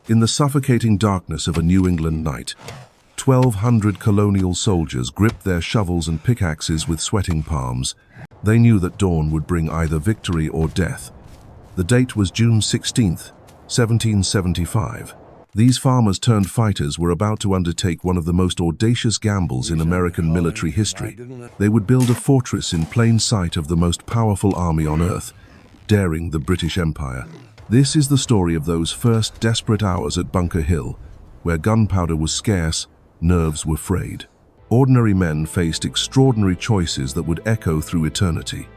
In the suffocating darkness of a New England night, 1,200 colonial soldiers gripped their shovels and pickaxes with sweating palms. They knew that dawn would bring either victory or death. The date was June 16th, 1775. These farmers-turned-fighters were about to undertake one of the most audacious gambles in American military history. They would build a fortress in plain sight of the most powerful army on earth, daring the British Empire. This is the story of those first desperate hours at Bunker Hill, where gunpowder was scarce, nerves were frayed. Ordinary men faced extraordinary choices that would echo through eternity.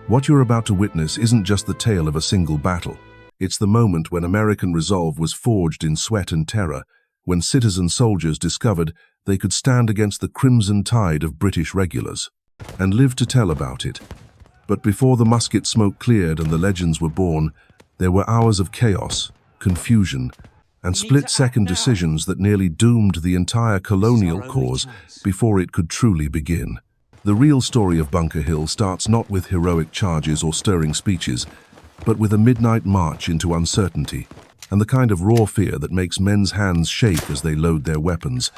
What you're about to witness isn't just the tale of a single battle. It's the moment when American resolve was forged in sweat and terror, when citizen soldiers discovered they could stand against the crimson tide of British regulars, and live to tell about it. But before the musket smoke cleared and the legends were born, there were hours of chaos, confusion, and split-second decisions that nearly doomed the entire colonial cause before it could truly begin. The real story of Bunker Hill starts not with heroic charges or stirring speeches, but with a midnight march into uncertainty, and the kind of raw fear that makes men's hands shake as they load their weapons.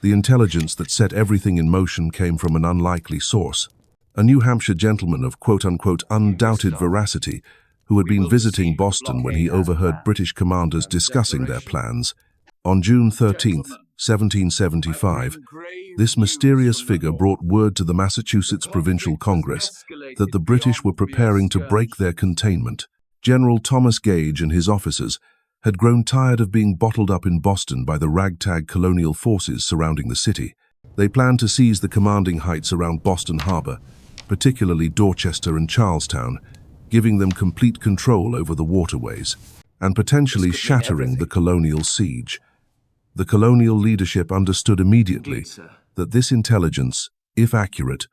The intelligence that set everything in motion came from an unlikely source. A New Hampshire gentleman of quote-unquote undoubted veracity, who had been visiting Boston when he overheard British commanders discussing their plans. On June 13th, 1775, this mysterious figure brought word to the Massachusetts Provincial Congress that the British were preparing to break their containment. General Thomas Gage and his officers had grown tired of being bottled up in Boston by the ragtag colonial forces surrounding the city. They planned to seize the commanding heights around Boston Harbor, particularly Dorchester and Charlestown, giving them complete control over the waterways, and potentially shattering the colonial siege. The colonial leadership understood immediately that this intelligence, if accurate,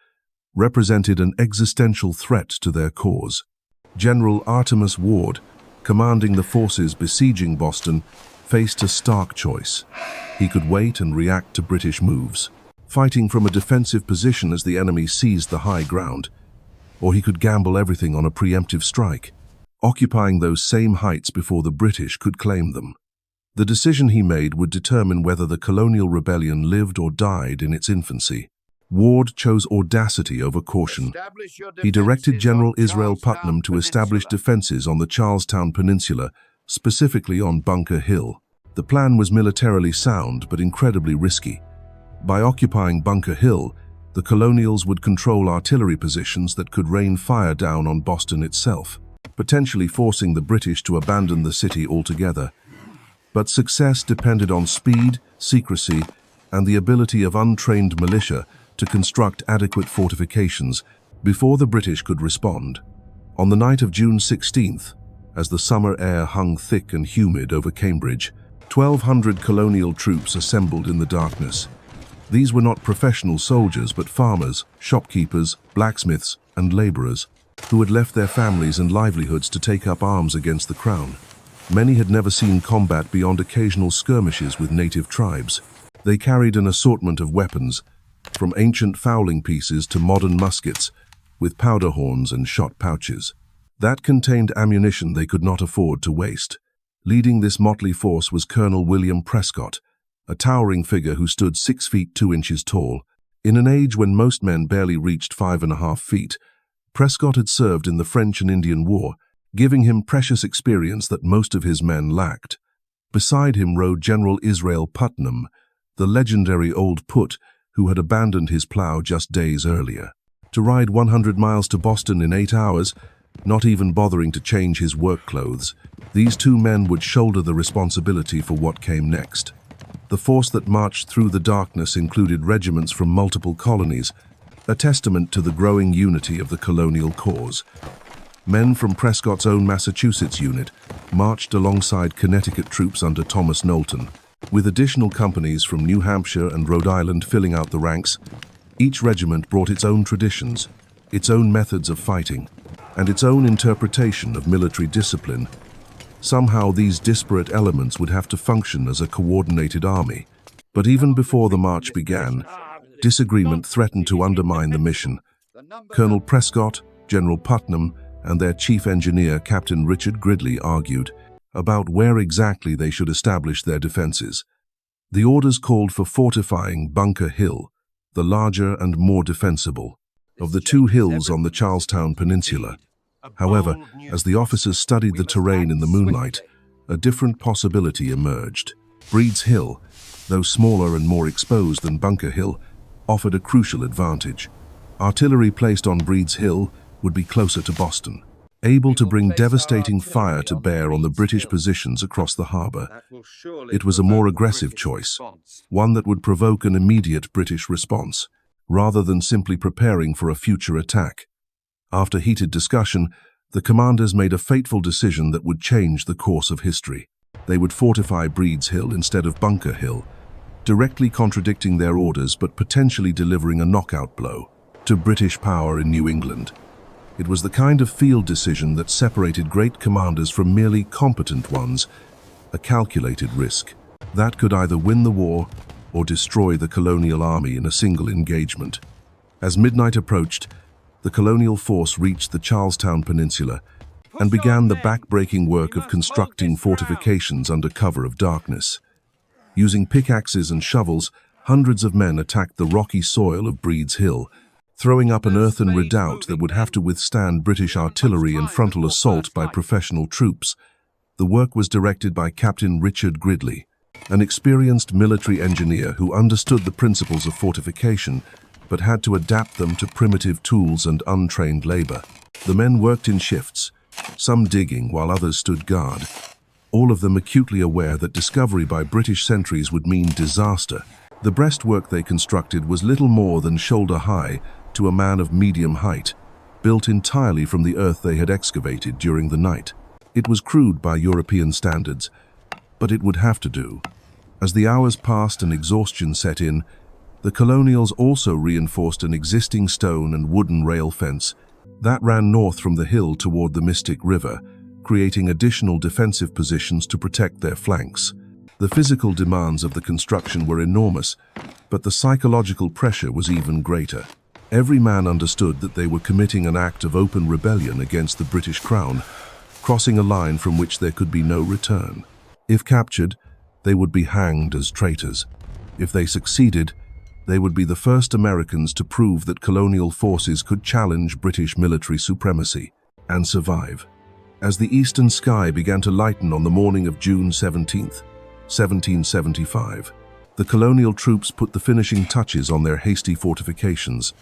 represented an existential threat to their cause. General Artemus Ward, commanding the forces besieging Boston, faced a stark choice. He could wait and react to British moves, fighting from a defensive position as the enemy seized the high ground, or he could gamble everything on a preemptive strike, occupying those same heights before the British could claim them. The decision he made would determine whether the colonial rebellion lived or died in its infancy. Ward chose audacity over caution. He directed General Israel Putnam to establish defenses on the Charlestown Peninsula, specifically on Bunker Hill. The plan was militarily sound but incredibly risky. By occupying Bunker Hill, the colonials would control artillery positions that could rain fire down on Boston itself, potentially forcing the British to abandon the city altogether. But success depended on speed, secrecy, and the ability of untrained militia to construct adequate fortifications before the British could respond. On the night of June 16th, as the summer air hung thick and humid over Cambridge, 1,200 colonial troops assembled in the darkness. These were not professional soldiers, but farmers, shopkeepers, blacksmiths, and laborers, who had left their families and livelihoods to take up arms against the crown. Many had never seen combat beyond occasional skirmishes with native tribes. They carried an assortment of weapons, from ancient fowling pieces to modern muskets, with powder horns and shot pouches. That contained ammunition they could not afford to waste. Leading this motley force was Colonel William Prescott, a towering figure who stood 6 feet 2 inches tall. In an age when most men barely reached 5.5 feet, Prescott had served in the French and Indian War, giving him precious experience that most of his men lacked. Beside him rode General Israel Putnam, the legendary Old Put, who had abandoned his plow just days earlier. To ride 100 miles to Boston in 8 hours, not even bothering to change his work clothes, these two men would shoulder the responsibility for what came next. The force that marched through the darkness included regiments from multiple colonies, a testament to the growing unity of the colonial cause. Men from Prescott's own Massachusetts unit marched alongside Connecticut troops under Thomas Knowlton, with additional companies from New Hampshire and Rhode Island filling out the ranks. Each regiment brought its own traditions, its own methods of fighting, and its own interpretation of military discipline. Somehow these disparate elements would have to function as a coordinated army. But even before the march began, disagreement threatened to undermine the mission. Colonel Prescott, General Putnam, and their chief engineer, Captain Richard Gridley, argued. about where exactly they should establish their defenses. The orders called for fortifying Bunker Hill, the larger and more defensible of the two hills on the Charlestown Peninsula. However, as the officers studied the terrain in the moonlight, a different possibility emerged. Breed's Hill, though smaller and more exposed than Bunker Hill, offered a crucial advantage. Artillery placed on Breed's Hill would be closer to Boston, able to bring devastating fire to bear on the British positions across the harbour. It was a more aggressive choice, one that would provoke an immediate British response, rather than simply preparing for a future attack. After heated discussion, the commanders made a fateful decision that would change the course of history. They would fortify Breed's Hill instead of Bunker Hill, directly contradicting their orders but potentially delivering a knockout blow to British power in New England. It was the kind of field decision that separated great commanders from merely competent ones, a calculated risk that could either win the war or destroy the colonial army in a single engagement. As midnight approached, the colonial force reached the Charlestown Peninsula and began the back-breaking work of constructing fortifications under cover of darkness. Using pickaxes and shovels, hundreds of men attacked the rocky soil of Breed's Hill, throwing up an earthen redoubt that would have to withstand British artillery and frontal assault by professional troops. The work was directed by Captain Richard Gridley, an experienced military engineer who understood the principles of fortification, but had to adapt them to primitive tools and untrained labor. The men worked in shifts, some digging while others stood guard, all of them acutely aware that discovery by British sentries would mean disaster. The breastwork they constructed was little more than shoulder-high to a man of medium height, built entirely from the earth they had excavated during the night. It was crude by European standards, but it would have to do. As the hours passed and exhaustion set in, the colonials also reinforced an existing stone and wooden rail fence that ran north from the hill toward the Mystic River, creating additional defensive positions to protect their flanks. The physical demands of the construction were enormous, but the psychological pressure was even greater. Every man understood that they were committing an act of open rebellion against the British Crown, crossing a line from which there could be no return. If captured, they would be hanged as traitors. If they succeeded, they would be the first Americans to prove that colonial forces could challenge British military supremacy and survive. As the eastern sky began to lighten on the morning of June 17, 1775, the colonial troops put the finishing touches on their hasty fortifications.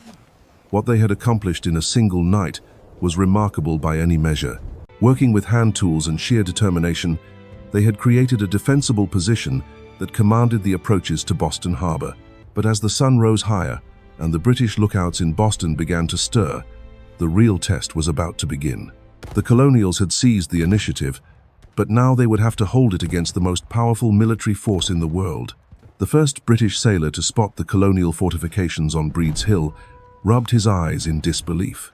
What they had accomplished in a single night was remarkable by any measure. Working with hand tools and sheer determination, they had created a defensible position that commanded the approaches to Boston Harbor. But as the sun rose higher and the British lookouts in Boston began to stir, the real test was about to begin. The colonials had seized the initiative, but now they would have to hold it against the most powerful military force in the world. The first British sailor to spot the colonial fortifications on Breed's Hill rubbed his eyes in disbelief.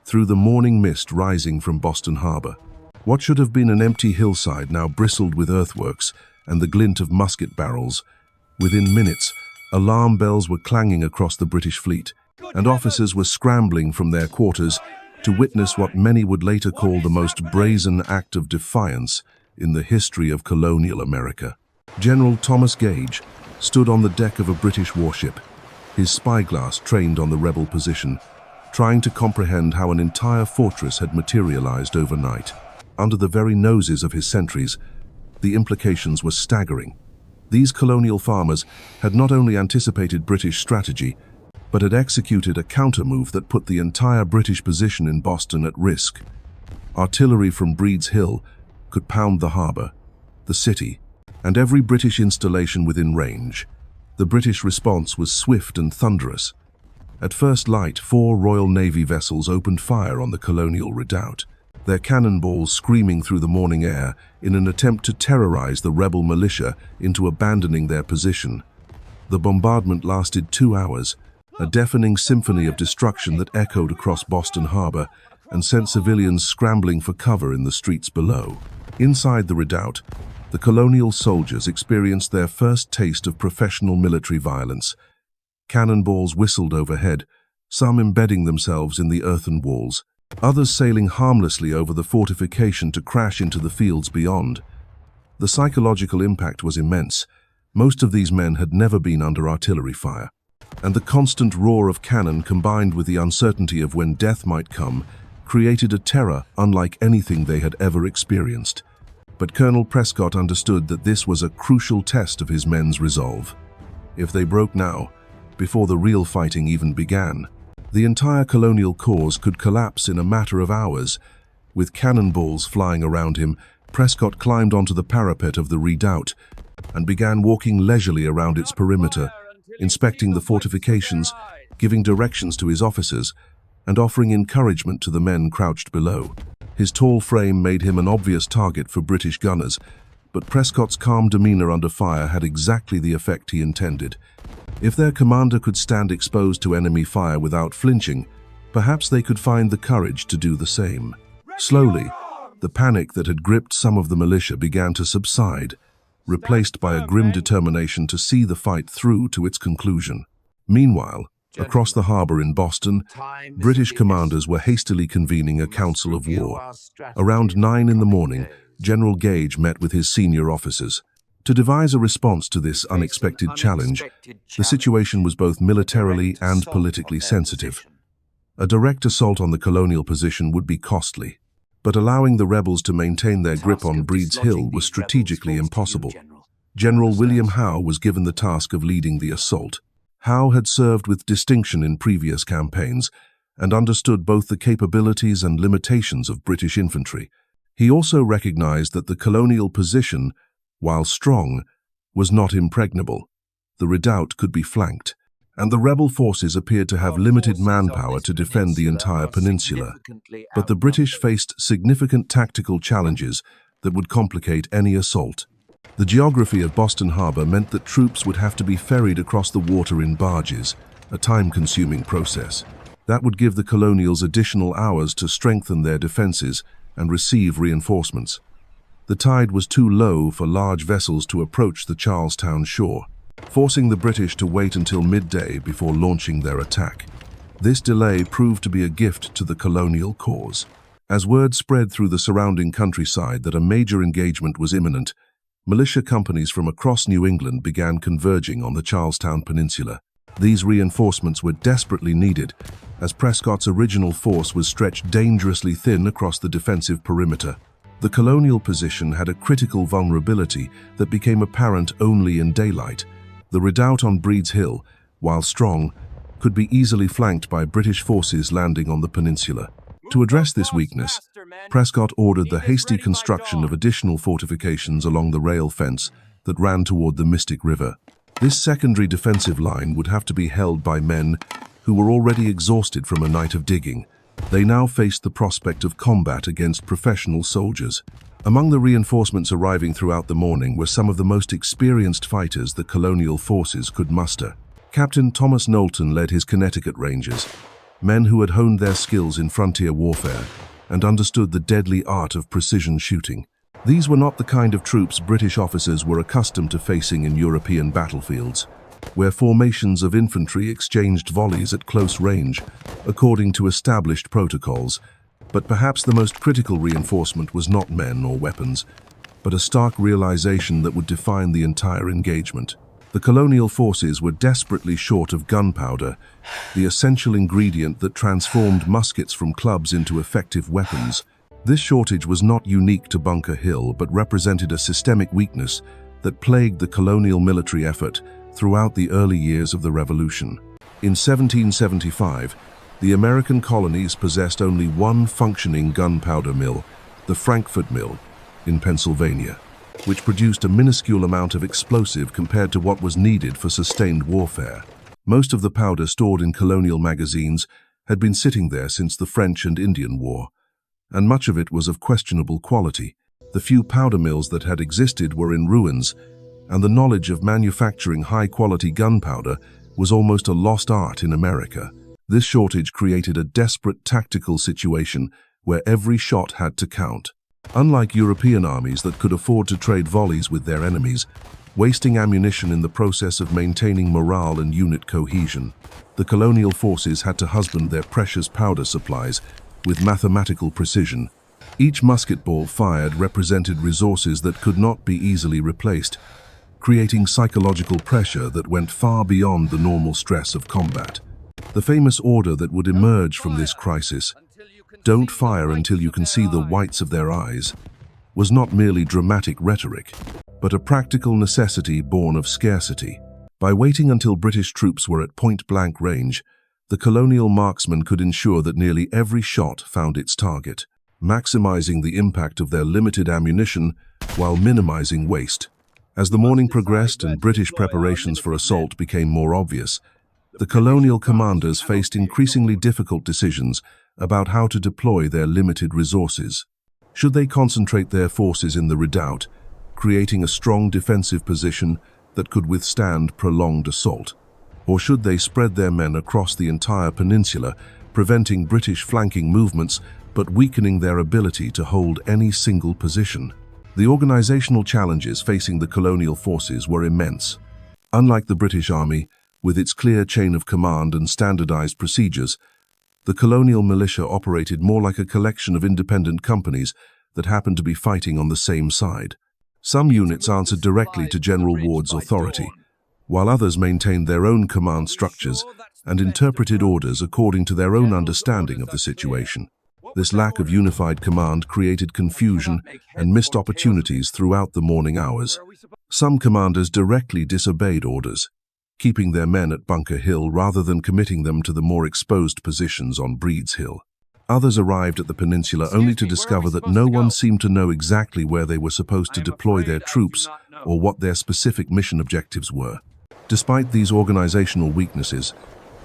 Through the morning mist rising from Boston Harbor, what should have been an empty hillside now bristled with earthworks and the glint of musket barrels. Within minutes, alarm bells were clanging across the British fleet, and officers were scrambling from their quarters to witness what many would later call the most brazen act of defiance in the history of colonial America. General Thomas Gage stood on the deck of a British warship, his spyglass trained on the rebel position, trying to comprehend how an entire fortress had materialized overnight. Under the very noses of his sentries, the implications were staggering. These colonial farmers had not only anticipated British strategy, but had executed a counter-move that put the entire British position in Boston at risk. Artillery from Breed's Hill could pound the harbor, the city, and every British installation within range. The British response was swift and thunderous. At first light, 4 Royal Navy vessels opened fire on the colonial redoubt, their cannonballs screaming through the morning air in an attempt to terrorize the rebel militia into abandoning their position. The bombardment lasted 2 hours, a deafening symphony of destruction that echoed across Boston Harbor and sent civilians scrambling for cover in the streets below. Inside the redoubt, the colonial soldiers experienced their first taste of professional military violence. Cannonballs whistled overhead, some embedding themselves in the earthen walls, others sailing harmlessly over the fortification to crash into the fields beyond. The psychological impact was immense. Most of these men had never been under artillery fire, and the constant roar of cannon combined with the uncertainty of when death might come created a terror unlike anything they had ever experienced. But Colonel Prescott understood that this was a crucial test of his men's resolve. If they broke now, before the real fighting even began, the entire colonial cause could collapse in a matter of hours. With cannonballs flying around him, Prescott climbed onto the parapet of the redoubt and began walking leisurely around its perimeter, inspecting the fortifications, giving directions to his officers, and offering encouragement to the men crouched below. His tall frame made him an obvious target for British gunners, but Prescott's calm demeanor under fire had exactly the effect he intended. If their commander could stand exposed to enemy fire without flinching, perhaps they could find the courage to do the same. Slowly, the panic that had gripped some of the militia began to subside, replaced by a grim determination to see the fight through to its conclusion. Meanwhile, across the harbor in Boston, British commanders were hastily convening a council of war. Around 9 in the morning, General Gage met with his senior officers. To devise a response to this unexpected challenge, the situation was both militarily and politically sensitive. A direct assault on the colonial position would be costly, but allowing the rebels to maintain their grip on Breed's Hill was strategically impossible. General William Howe was given the task of leading the assault. Howe had served with distinction in previous campaigns and understood both the capabilities and limitations of British infantry. He also recognized that the colonial position, while strong, was not impregnable. The redoubt could be flanked, and the rebel forces appeared to have limited manpower to defend the entire peninsula. But the British faced significant tactical challenges that would complicate any assault. The geography of Boston Harbor meant that troops would have to be ferried across the water in barges, a time-consuming process. That would give the colonials additional hours to strengthen their defenses and receive reinforcements. The tide was too low for large vessels to approach the Charlestown shore, forcing the British to wait until midday before launching their attack. This delay proved to be a gift to the colonial cause. As word spread through the surrounding countryside that a major engagement was imminent, militia companies from across New England began converging on the Charlestown Peninsula. These reinforcements were desperately needed, as Prescott's original force was stretched dangerously thin across the defensive perimeter. The colonial position had a critical vulnerability that became apparent only in daylight. The redoubt on Breed's Hill, while strong, could be easily flanked by British forces landing on the peninsula. To address this weakness, Prescott ordered the hasty construction of additional fortifications along the rail fence that ran toward the Mystic River. This secondary defensive line would have to be held by men who were already exhausted from a night of digging. They now faced the prospect of combat against professional soldiers. Among the reinforcements arriving throughout the morning were some of the most experienced fighters the colonial forces could muster. Captain Thomas Knowlton led his Connecticut Rangers, men who had honed their skills in frontier warfare and understood the deadly art of precision shooting. These were not the kind of troops British officers were accustomed to facing in European battlefields, where formations of infantry exchanged volleys at close range, according to established protocols. But perhaps the most critical reinforcement was not men or weapons, but a stark realization that would define the entire engagement. The colonial forces were desperately short of gunpowder, the essential ingredient that transformed muskets from clubs into effective weapons. This shortage was not unique to Bunker Hill, but represented a systemic weakness that plagued the colonial military effort throughout the early years of the Revolution. In 1775, the American colonies possessed only one functioning gunpowder mill, the Frankfort Mill, in Pennsylvania, which produced a minuscule amount of explosive compared to what was needed for sustained warfare. Most of the powder stored in colonial magazines had been sitting there since the French and Indian War, and much of it was of questionable quality. The few powder mills that had existed were in ruins, and the knowledge of manufacturing high-quality gunpowder was almost a lost art in America. This shortage created a desperate tactical situation where every shot had to count. Unlike European armies that could afford to trade volleys with their enemies, wasting ammunition in the process of maintaining morale and unit cohesion, the colonial forces had to husband their precious powder supplies with mathematical precision. Each musket ball fired represented resources that could not be easily replaced, creating psychological pressure that went far beyond the normal stress of combat. The famous order that would emerge from this crisis, "Don't fire until you can see the whites of their eyes," was not merely dramatic rhetoric, but a practical necessity born of scarcity. By waiting until British troops were at point-blank range, the colonial marksmen could ensure that nearly every shot found its target, maximizing the impact of their limited ammunition while minimizing waste. As the morning progressed and British preparations for assault became more obvious, the colonial commanders faced increasingly difficult decisions about how to deploy their limited resources. Should they concentrate their forces in the redoubt, creating a strong defensive position that could withstand prolonged assault? Or should they spread their men across the entire peninsula, preventing British flanking movements but weakening their ability to hold any single position? The organizational challenges facing the colonial forces were immense. Unlike the British Army, with its clear chain of command and standardized procedures, the colonial militia operated more like a collection of independent companies that happened to be fighting on the same side. Some units answered directly to General Ward's authority, while others maintained their own command structures and interpreted orders according to their own understanding of the situation. This lack of unified command created confusion and missed opportunities throughout the morning hours. Some commanders directly disobeyed orders, keeping their men at Bunker Hill rather than committing them to the more exposed positions on Breed's Hill. Others arrived at the peninsula only to discover that no one seemed to know exactly where they were supposed to deploy their troops or what their specific mission objectives were. Despite these organizational weaknesses,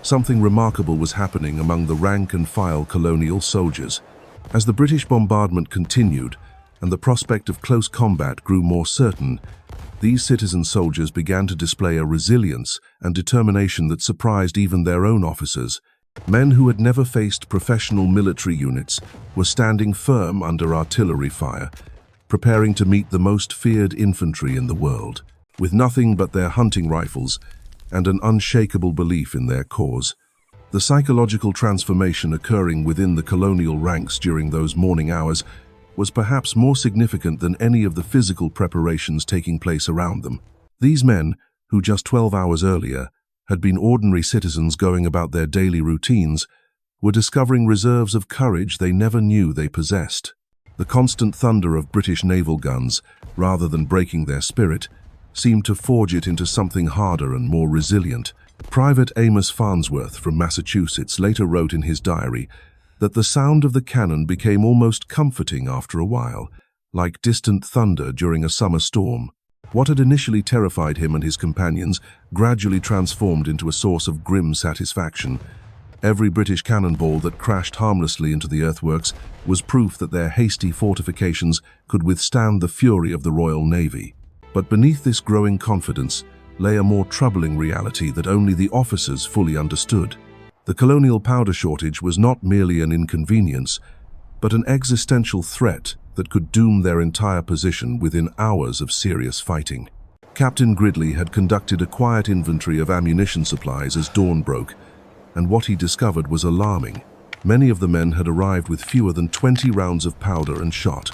something remarkable was happening among the rank-and-file colonial soldiers. As the British bombardment continued and the prospect of close combat grew more certain, these citizen soldiers began to display a resilience and determination that surprised even their own officers. Men who had never faced professional military units were standing firm under artillery fire, preparing to meet the most feared infantry in the world, with nothing but their hunting rifles and an unshakable belief in their cause. The psychological transformation occurring within the colonial ranks during those morning hours was perhaps more significant than any of the physical preparations taking place around them. These men, who just 12 hours earlier had been ordinary citizens going about their daily routines, were discovering reserves of courage they never knew they possessed. The constant thunder of British naval guns, rather than breaking their spirit, seemed to forge it into something harder and more resilient. Private Amos Farnsworth from Massachusetts later wrote in his diary that the sound of the cannon became almost comforting after a while, like distant thunder during a summer storm. What had initially terrified him and his companions gradually transformed into a source of grim satisfaction. Every British cannonball that crashed harmlessly into the earthworks was proof that their hasty fortifications could withstand the fury of the Royal Navy. But beneath this growing confidence lay a more troubling reality that only the officers fully understood. The colonial powder shortage was not merely an inconvenience, but an existential threat that could doom their entire position within hours of serious fighting. Captain Gridley had conducted a quiet inventory of ammunition supplies as dawn broke, and what he discovered was alarming. Many of the men had arrived with fewer than 20 rounds of powder and shot.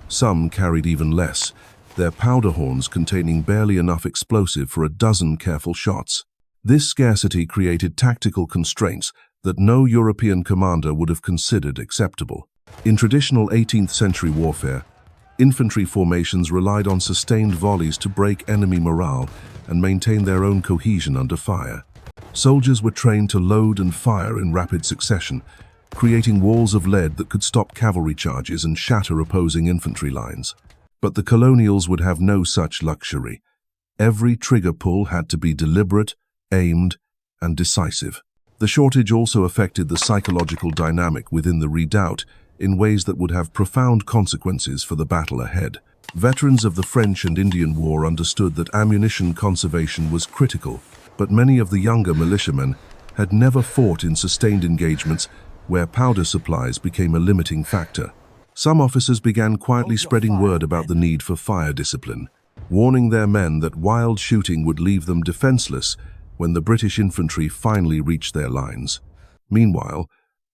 Some carried even less, their powder horns containing barely enough explosive for a dozen careful shots. This scarcity created tactical constraints that no European commander would have considered acceptable. In traditional 18th century warfare, infantry formations relied on sustained volleys to break enemy morale and maintain their own cohesion under fire. Soldiers were trained to load and fire in rapid succession, creating walls of lead that could stop cavalry charges and shatter opposing infantry lines. But the colonials would have no such luxury. Every trigger pull had to be deliberate, aimed, and decisive. The shortage also affected the psychological dynamic within the redoubt in ways that would have profound consequences for the battle ahead. Veterans of the French and Indian War understood that ammunition conservation was critical, but many of the younger militiamen had never fought in sustained engagements where powder supplies became a limiting factor. Some officers began quietly spreading word about the need for fire discipline, warning their men that wild shooting would leave them defenseless when the British infantry finally reached their lines. Meanwhile,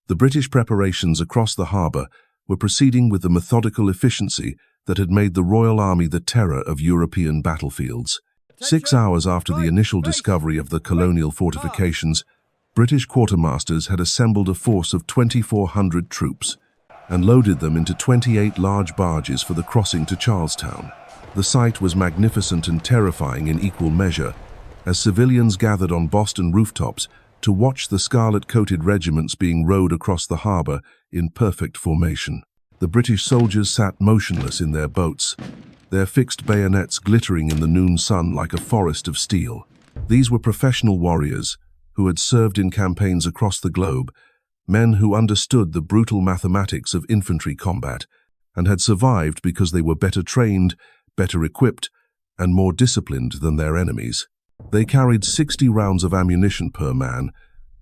the British preparations across the harbour were proceeding with the methodical efficiency that had made the Royal Army the terror of European battlefields. 6 hours after the initial discovery of the colonial fortifications, British quartermasters had assembled a force of 2,400 troops and loaded them into 28 large barges for the crossing to Charlestown. The sight was magnificent and terrifying in equal measure, as civilians gathered on Boston rooftops to watch the scarlet-coated regiments being rowed across the harbor in perfect formation. The British soldiers sat motionless in their boats, their fixed bayonets glittering in the noon sun like a forest of steel. These were professional warriors who had served in campaigns across the globe, men who understood the brutal mathematics of infantry combat and had survived because they were better trained, better equipped, and more disciplined than their enemies. They carried 60 rounds of ammunition per man,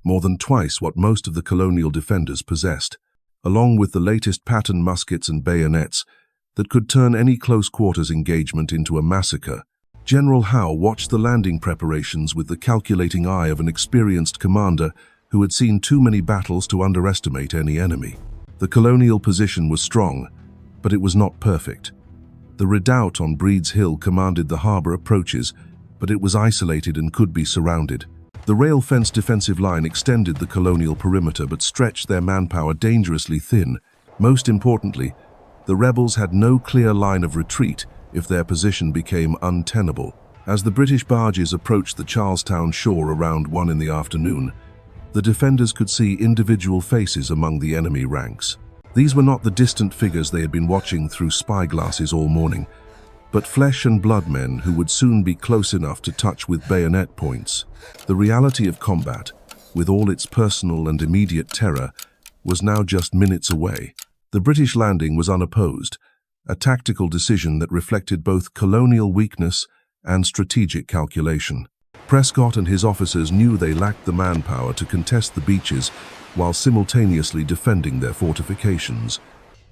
more than twice what most of the colonial defenders possessed, along with the latest pattern muskets and bayonets that could turn any close-quarters engagement into a massacre. General Howe watched the landing preparations with the calculating eye of an experienced commander who had seen too many battles to underestimate any enemy. The colonial position was strong, but it was not perfect. The redoubt on Breed's Hill commanded the harbor approaches, but it was isolated and could be surrounded. The rail-fence defensive line extended the colonial perimeter but stretched their manpower dangerously thin. Most importantly, the rebels had no clear line of retreat if their position became untenable. As the British barges approached the Charlestown shore around 1 in the afternoon, the defenders could see individual faces among the enemy ranks. These were not the distant figures they had been watching through spyglasses all morning, but flesh and blood men who would soon be close enough to touch with bayonet points. The reality of combat, with all its personal and immediate terror, was now just minutes away. The British landing was unopposed, a tactical decision that reflected both colonial weakness and strategic calculation. Prescott and his officers knew they lacked the manpower to contest the beaches while simultaneously defending their fortifications.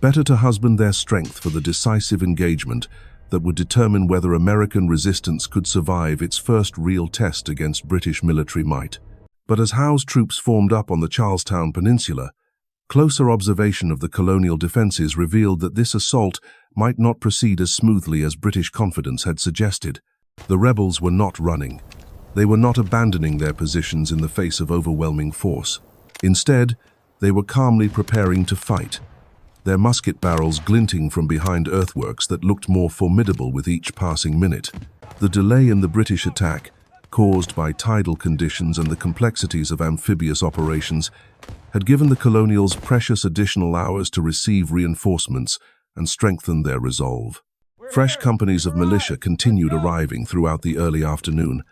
Better to husband their strength for the decisive engagement that would determine whether American resistance could survive its first real test against British military might. But as Howe's troops formed up on the Charlestown Peninsula, closer observation of the colonial defenses revealed that this assault might not proceed as smoothly as British confidence had suggested. The rebels were not running. They were not abandoning their positions in the face of overwhelming force. Instead, they were calmly preparing to fight, their musket barrels glinting from behind earthworks that looked more formidable with each passing minute. The delay in the British attack, caused by tidal conditions and the complexities of amphibious operations, had given the colonials precious additional hours to receive reinforcements and strengthen their resolve. Fresh companies of militia continued arriving throughout the early afternoon,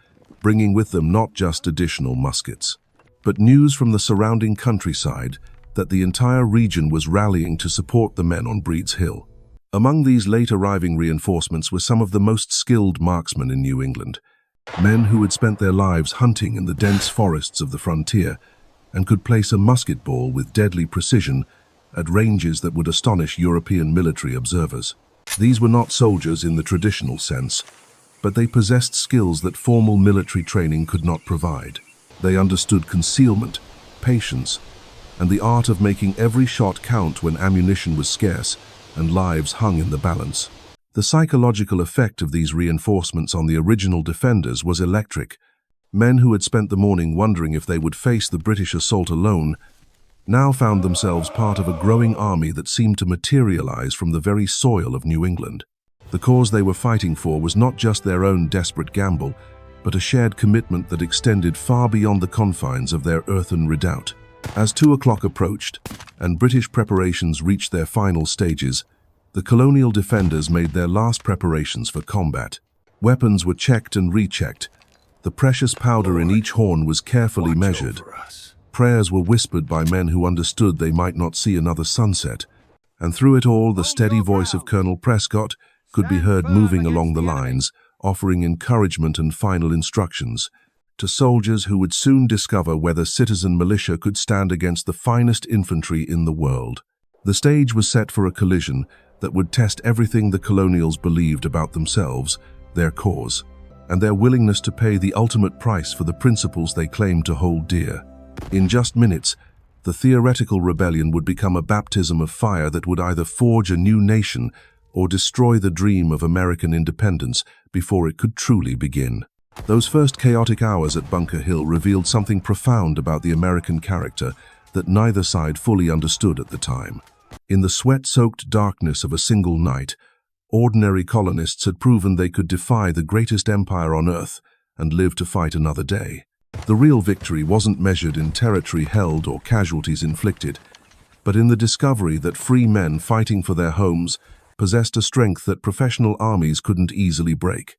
bringing with them not just additional muskets, but news from the surrounding countryside that the entire region was rallying to support the men on Breed's Hill. Among these late-arriving reinforcements were some of the most skilled marksmen in New England, men who had spent their lives hunting in the dense forests of the frontier and could place a musket ball with deadly precision at ranges that would astonish European military observers. These were not soldiers in the traditional sense, but they possessed skills that formal military training could not provide. They understood concealment, patience, and the art of making every shot count when ammunition was scarce and lives hung in the balance. The psychological effect of these reinforcements on the original defenders was electric. Men who had spent the morning wondering if they would face the British assault alone now found themselves part of a growing army that seemed to materialize from the very soil of New England. The cause they were fighting for was not just their own desperate gamble, but a shared commitment that extended far beyond the confines of their earthen redoubt. As 2 o'clock approached and British preparations reached their final stages, the colonial defenders made their last preparations for combat. Weapons were checked and rechecked. The precious powder in each horn was carefully measured. Prayers were whispered by men who understood they might not see another sunset. And through it all, the steady voice of Colonel Prescott could be heard moving along the lines, offering encouragement and final instructions to soldiers who would soon discover whether citizen militia could stand against the finest infantry in the world. The stage was set for a collision that would test everything the colonials believed about themselves, their cause, and their willingness to pay the ultimate price for the principles they claimed to hold dear. In just minutes, the theoretical rebellion would become a baptism of fire that would either forge a new nation or destroy the dream of American independence before it could truly begin. Those first chaotic hours at Bunker Hill revealed something profound about the American character that neither side fully understood at the time. In the sweat-soaked darkness of a single night, ordinary colonists had proven they could defy the greatest empire on earth and live to fight another day. The real victory wasn't measured in territory held or casualties inflicted, but in the discovery that free men fighting for their homes possessed a strength that professional armies couldn't easily break.